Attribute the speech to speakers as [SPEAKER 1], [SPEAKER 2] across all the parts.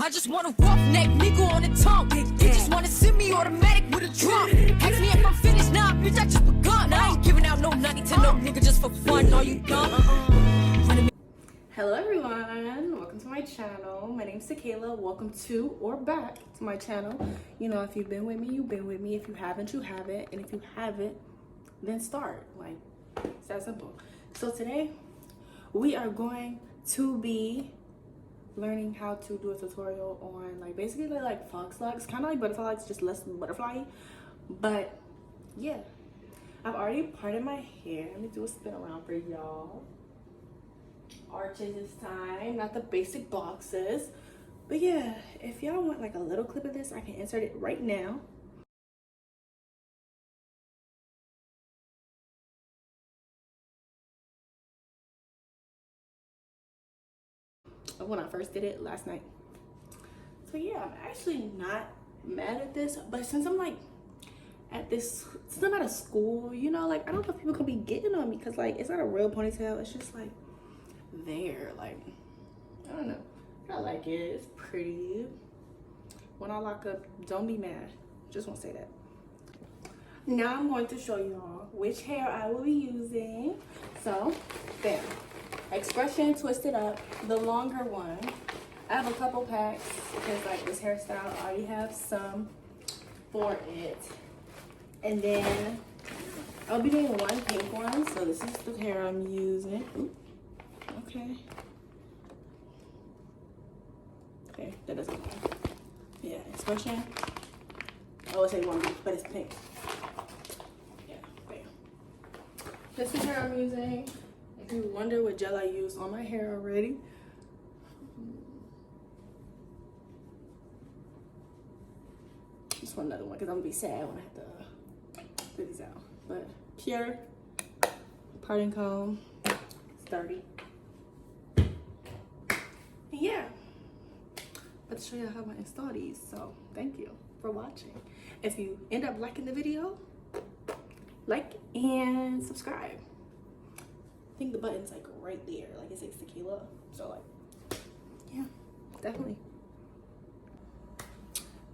[SPEAKER 1] I just want a roughneck nigga on the tongue. You just wanna send me automatic with a drum. Ask me if I'm finished, nah, bitch, I just begun. I ain't giving out no money to no nigga just for fun. Are you dumb?
[SPEAKER 2] Hello everyone, welcome to my channel. My name's Takayla. Welcome to or back to my channel. You know, if you've been with me, you've been with me. If you haven't, you haven't. And if you haven't, then start. Like, it's that simple. So today, we are going to be learning how to do a tutorial on like basically like Faux locks, kind of like butterfly locks, just less butterfly. But yeah, I've already parted my hair. Let me do a spin around for y'all. Arches this time, not the basic boxes. But yeah, if y'all want like a little clip of this, I can insert it right now. When I first did it last night. So yeah, I'm actually not mad at this, but since I'm like at this, since I'm at a school, you know, like I don't know if people could be getting on me because like it's not a real ponytail, it's just like there, like I don't know. I like it, it's pretty. When I lock up, don't be mad, just want to say that. Now I'm going to show y'all which hair I will be using. So bam, expression twisted up, the longer one. I have a couple packs because like this hairstyle I already have some for it. And then I'll be doing one pink one, so this is the hair I'm using. Ooh. Okay, that doesn't matter. Yeah, expression. I would say one, but it's pink. Yeah, bam. This is the hair I'm using. If you wonder what gel I use on my hair already, just want another one because I'm gonna be sad when I have to figure these out. But pure parting comb, sturdy. And yeah, let's show you how I install these. So thank you for watching. If you end up liking the video, like and subscribe. I think the button's like right there, like it says Takayla. So like, yeah, definitely.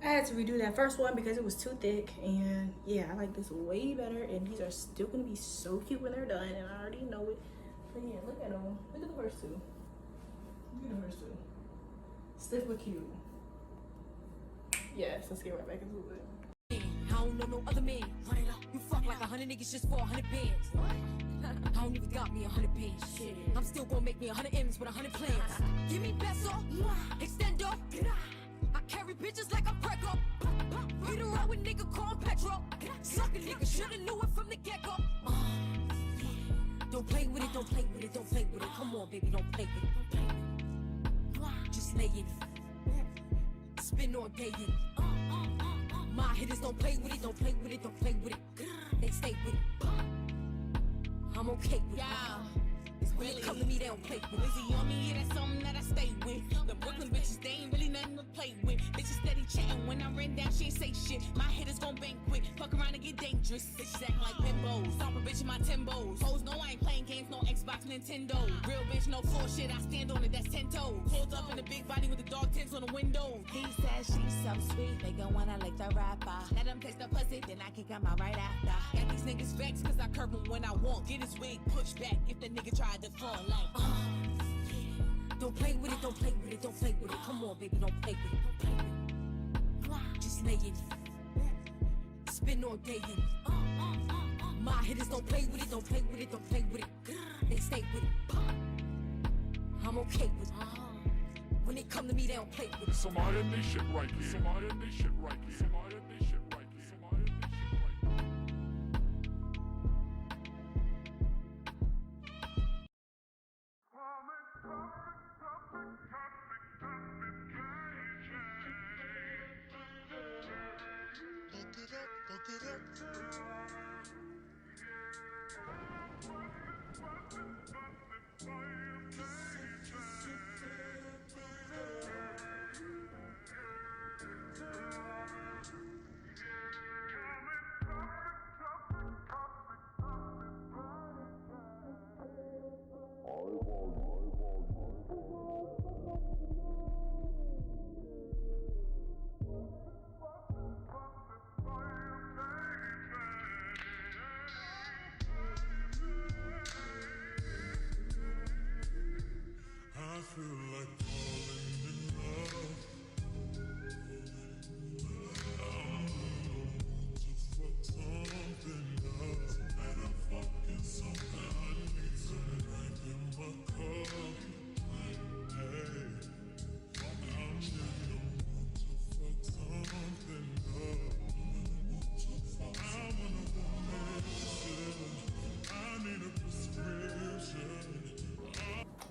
[SPEAKER 2] I had to redo that first one because it was too thick, and yeah, I like this way better, and these are still gonna be so cute when they're done, and I already know it. But yeah, look at them. Look at the first two. Look at the first two. Stiff but cute. Yes, let's get right back into it.
[SPEAKER 1] I don't know no other man. Run it up. You fuck like 100 niggas just for 100 bands. I don't even got me 100 bands. Shit. I'm still gonna make me 100 M's with 100 plans. Give me peso, extendo. I carry bitches like I'm Prego. Beat around with nigga call Petro. Suck a nigga, shoulda knew it from the get-go. Don't play with it, don't play with it, don't play with it. Come on, baby, don't play with it. Just lay in it. Spin all day in it. My hitters don't play with it, don't play with it, don't play with it. They stay with it. I'm okay with it. When they come to me, they don't play with it.
[SPEAKER 3] Busy on me, yeah, that's something that I stay with. The Brooklyn bitches, they ain't really nothing to play with. Bitches steady chatting when I ran down, she ain't say shit. My hitters gon' bang quick, fuck around and get dangerous. Bitches acting like pimbos, stomp a bitch in my Timbos. Hoes know I ain't playing games, no Xbox, Nintendo. Real bitch, no full shit, I stand on it, that's 10 toes. Pulled up in a big body with the dog tents on the windows.
[SPEAKER 4] He says she's so sweet, they gon' wanna lick the rapper.
[SPEAKER 3] Let them taste the pussy, then I can come out right after. Got these niggas vexed, cause I curve them when I want. Get his wig pushed back if the nigga tried to fall like.
[SPEAKER 1] Don't play with it, don't play with it, don't play with it. Come on, baby, don't play with it. Don't play with it. Just lay in it. Spin all day in it. My hitters don't play with it, don't play with it, don't play with it. They stay with it. I'm okay with it. When they come to me, they don't play with it.
[SPEAKER 5] Somebody in this shit right here. Somebody in this shit right here. Somebody in this shit right here. Somebody in this shit right here.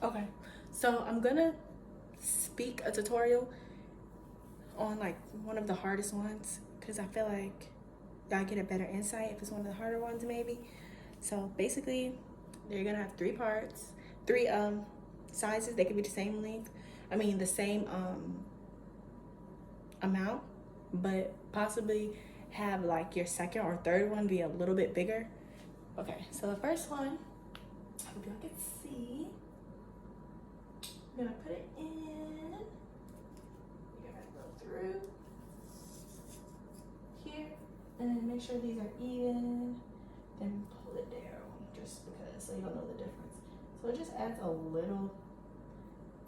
[SPEAKER 2] Okay, so I'm gonna speak a tutorial on like one of the hardest ones because I feel like y'all get a better insight if it's one of the harder ones maybe. So basically you're gonna have three parts, three sizes. They could be the same length, I mean the same amount, but possibly have like your second or third one be a little bit bigger. Okay, so the first one, I hope y'all can see. I'm gonna put it in. You're gonna go through here, and then make sure these are even. Then pull it down, just because, so you'll know the difference. So it just adds a little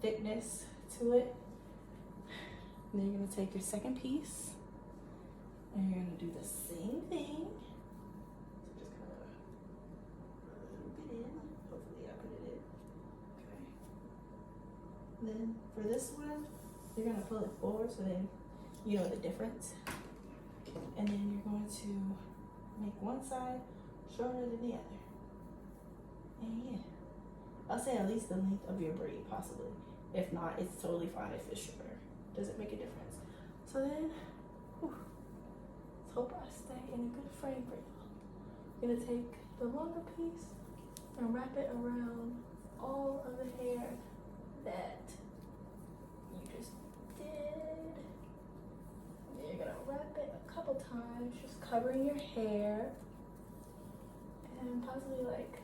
[SPEAKER 2] thickness to it. And then you're gonna take your second piece, and you're gonna do the same thing. So just kind of loop it in. Hopefully I put it in. Okay. Then for this one, you're gonna pull it forward so then you know the difference. And then you're going to make one side shorter than the other. And yeah, I'll say at least the length of your braid, possibly. If not, it's totally fine if it's shorter. Doesn't make a difference. So then, let's hope I stay in a good frame for y'all. I'm gonna take the longer piece and wrap it around all of the hair that you just did. And you're gonna wrap it a couple times, just covering your hair, and possibly like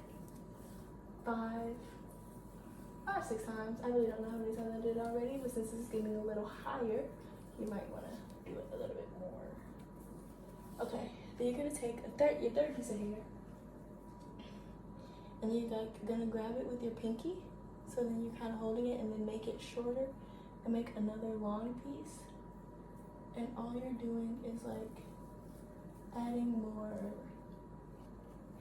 [SPEAKER 2] 6 times. I really don't know how many times I did already, but since it's getting a little higher, you might want to do it a little bit more. Okay, then you're gonna take your third piece of hair, and then you're gonna grab it with your pinky. So then you're kind of holding it, and then make it shorter, and make another long piece. And all you're doing is like adding more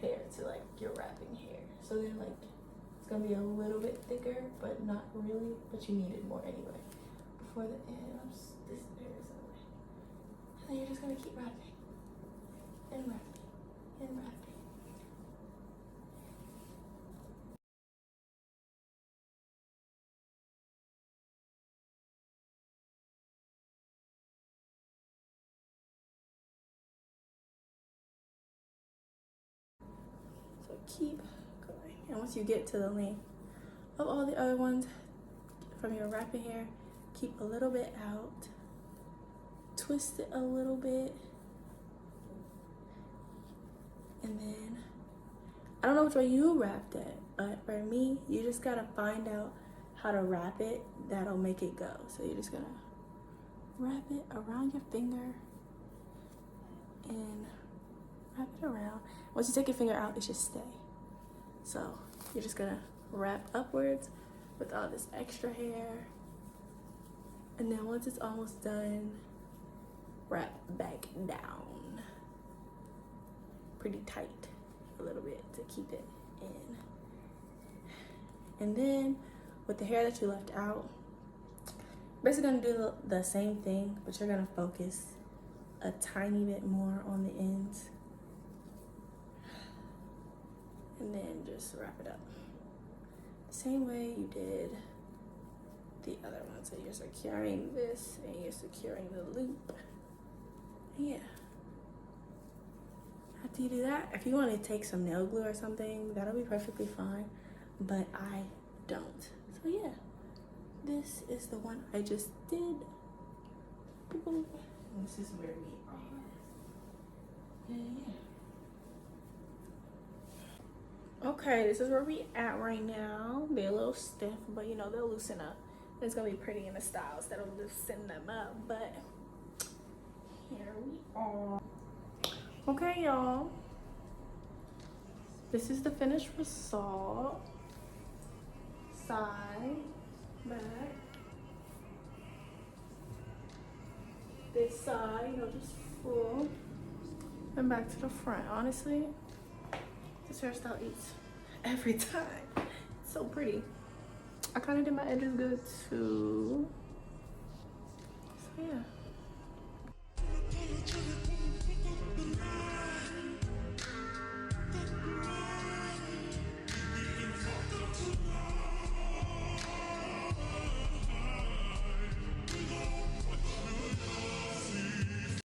[SPEAKER 2] hair to like your wrapping hair. So then like it's gonna be a little bit thicker, but not really, but you need it more anyway. Before the end, this hair is in the way. And then you're just gonna keep wrapping and wrapping and wrapping. So keep going. And once you get to the length of all the other ones from your wrapping hair, keep a little bit out, twist it a little bit, and then I don't know which way you wrapped it, but for me, you just gotta find out how to wrap it that'll make it go. So you're just gonna wrap it around your finger and wrap it around. Once you take your finger out, it should stay. So you're just gonna wrap upwards with all this extra hair, and then once it's almost done, wrap back down pretty tight a little bit to keep it in. And then with the hair that you left out, basically gonna do the same thing, but you're gonna focus a tiny bit more on the ends, and then just wrap it up the same way you did the other one. So you're securing this and you're securing the loop. Yeah. After you do that, if you want to take some nail glue or something, that'll be perfectly fine, but I don't. So yeah, this is the one I just did. And this is where we are. Yeah. Okay, this is where we at right now. They're a little stiff, but you know, they'll loosen up. It's gonna be pretty in the styles that'll loosen them up, but here we are. Okay, y'all. This is the finished result. Side, back. This side, you know, just full. And back to the front. Honestly, this hairstyle eats every time. It's so pretty. I kind of did my edges good too. So yeah.